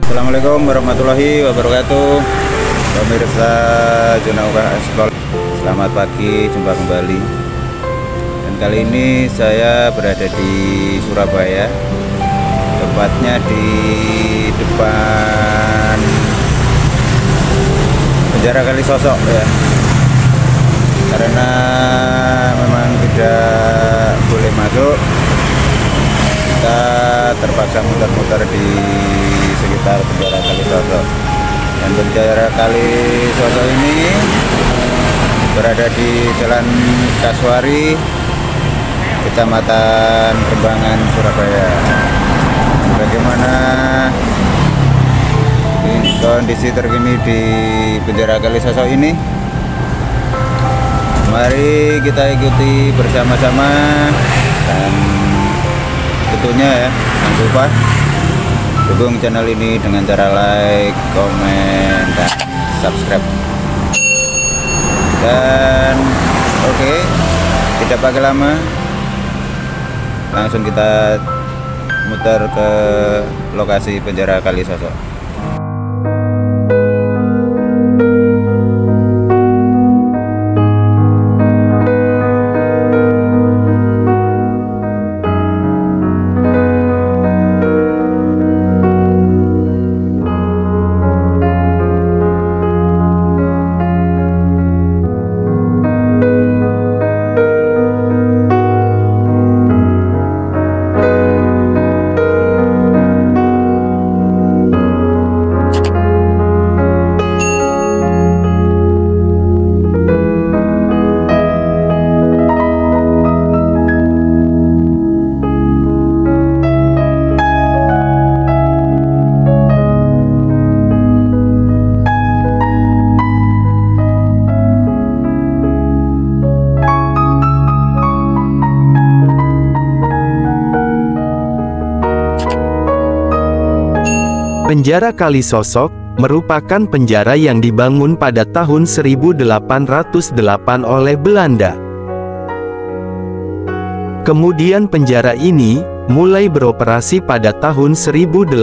Assalamualaikum warahmatullahi wabarakatuh. Pemirsa Junauga Ekspor, selamat pagi, jumpa kembali. Dan kali ini saya berada di Surabaya, tepatnya di depan penjara Kalisosok ya. Karena memang tidak boleh masuk, kita terpaksa muter-muter di sekitar penjara Kalisosok. Dan penjara Kalisosok ini berada di Jalan Kasuari, Kecamatan Kembangan, Surabaya. Bagaimana kondisi terkini di penjara Kalisosok ini? Mari kita ikuti bersama-sama, dan tentunya ya, jangan lupa dukung channel ini dengan cara like, komen, dan subscribe. Dan oke, tidak pakai lama, langsung kita muter ke lokasi penjara Kalisosok. Penjara Kalisosok merupakan penjara yang dibangun pada tahun 1808 oleh Belanda. Kemudian penjara ini mulai beroperasi pada tahun 1850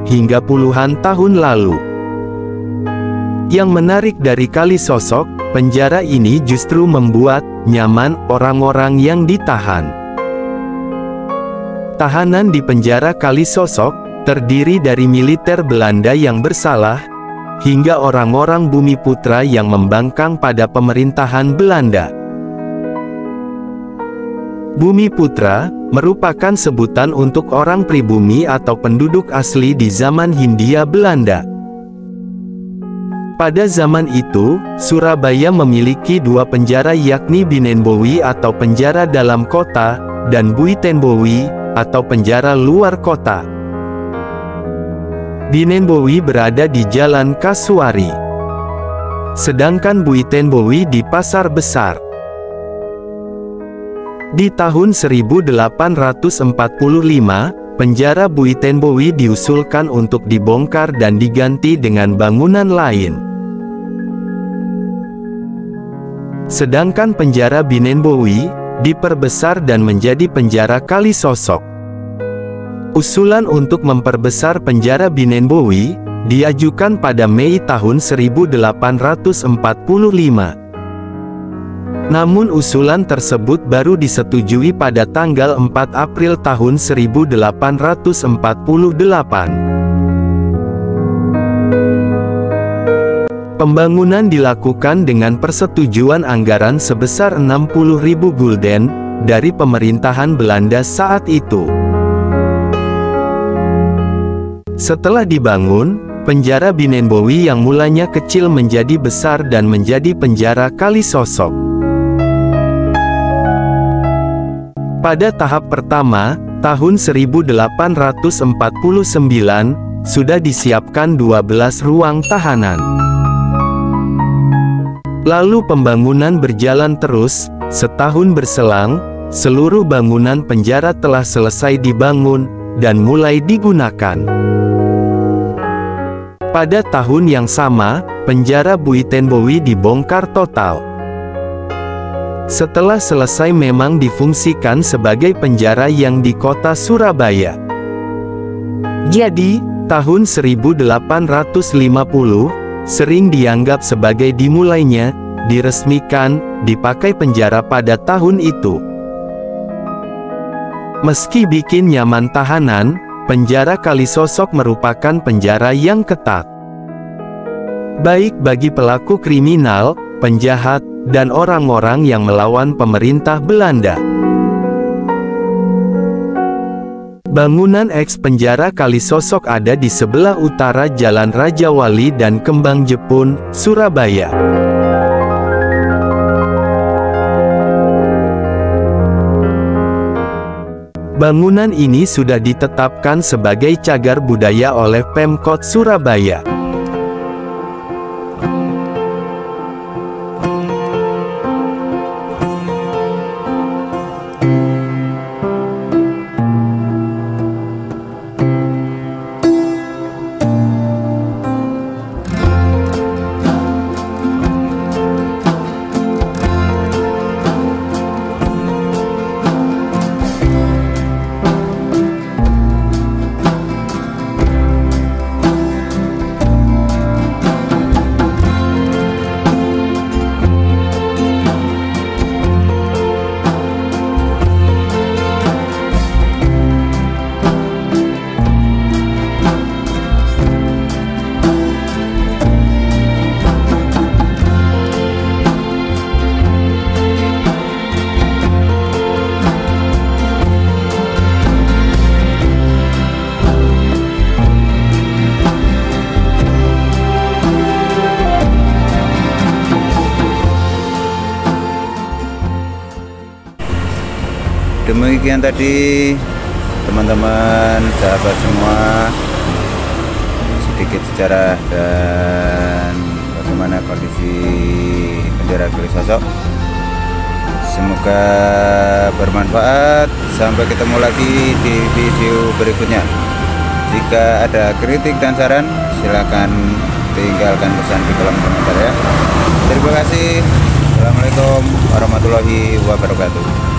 hingga puluhan tahun lalu. Yang menarik dari Kalisosok, penjara ini justru membuat nyaman orang-orang yang ditahan. Tahanan di penjara Kalisosok terdiri dari militer Belanda yang bersalah, hingga orang-orang Bumiputra yang membangkang pada pemerintahan Belanda. Bumiputra merupakan sebutan untuk orang pribumi atau penduduk asli di zaman Hindia Belanda. Pada zaman itu, Surabaya memiliki dua penjara, yakni Binenbowi atau penjara dalam kota, dan Buitenbowi atau penjara luar kota. Binenbowi berada di Jalan Kasuari, sedangkan Buitenbowi di Pasar Besar. Di tahun 1845, penjara Buitenbowi diusulkan untuk dibongkar dan diganti dengan bangunan lain. Sedangkan penjara Binenbowi diperbesar dan menjadi penjara Kalisosok. Usulan untuk memperbesar penjara Binenbowi diajukan pada Mei tahun 1845. Namun usulan tersebut baru disetujui pada tanggal 4 April tahun 1848. Pembangunan dilakukan dengan persetujuan anggaran sebesar 60.000 gulden dari pemerintahan Belanda saat itu. Setelah dibangun, penjara Binenbowi yang mulanya kecil menjadi besar dan menjadi penjara Kalisosok. Pada tahap pertama, tahun 1849, sudah disiapkan 12 ruang tahanan. Lalu pembangunan berjalan terus, setahun berselang, seluruh bangunan penjara telah selesai dibangun, dan mulai digunakan. Pada tahun yang sama, penjara Buitenbowi dibongkar total. Setelah selesai memang difungsikan sebagai penjara yang di kota Surabaya. Jadi, tahun 1850, sering dianggap sebagai dimulainya, diresmikan, dipakai penjara pada tahun itu. Meski bikin nyaman tahanan, penjara Kalisosok merupakan penjara yang ketat. Baik bagi pelaku kriminal, penjahat, dan orang-orang yang melawan pemerintah Belanda. Bangunan eks-penjara Kalisosok ada di sebelah utara Jalan Raja Wali dan Kembang Jepun, Surabaya. Bangunan ini sudah ditetapkan sebagai cagar budaya oleh Pemkot Surabaya. Demikian tadi teman-teman, sahabat semua, sedikit sejarah dan bagaimana kondisi penjara Kalisosok. Semoga bermanfaat. Sampai ketemu lagi di video berikutnya. Jika ada kritik dan saran, silakan tinggalkan pesan di kolom komentar ya. Terima kasih. Assalamualaikum warahmatullahi wabarakatuh.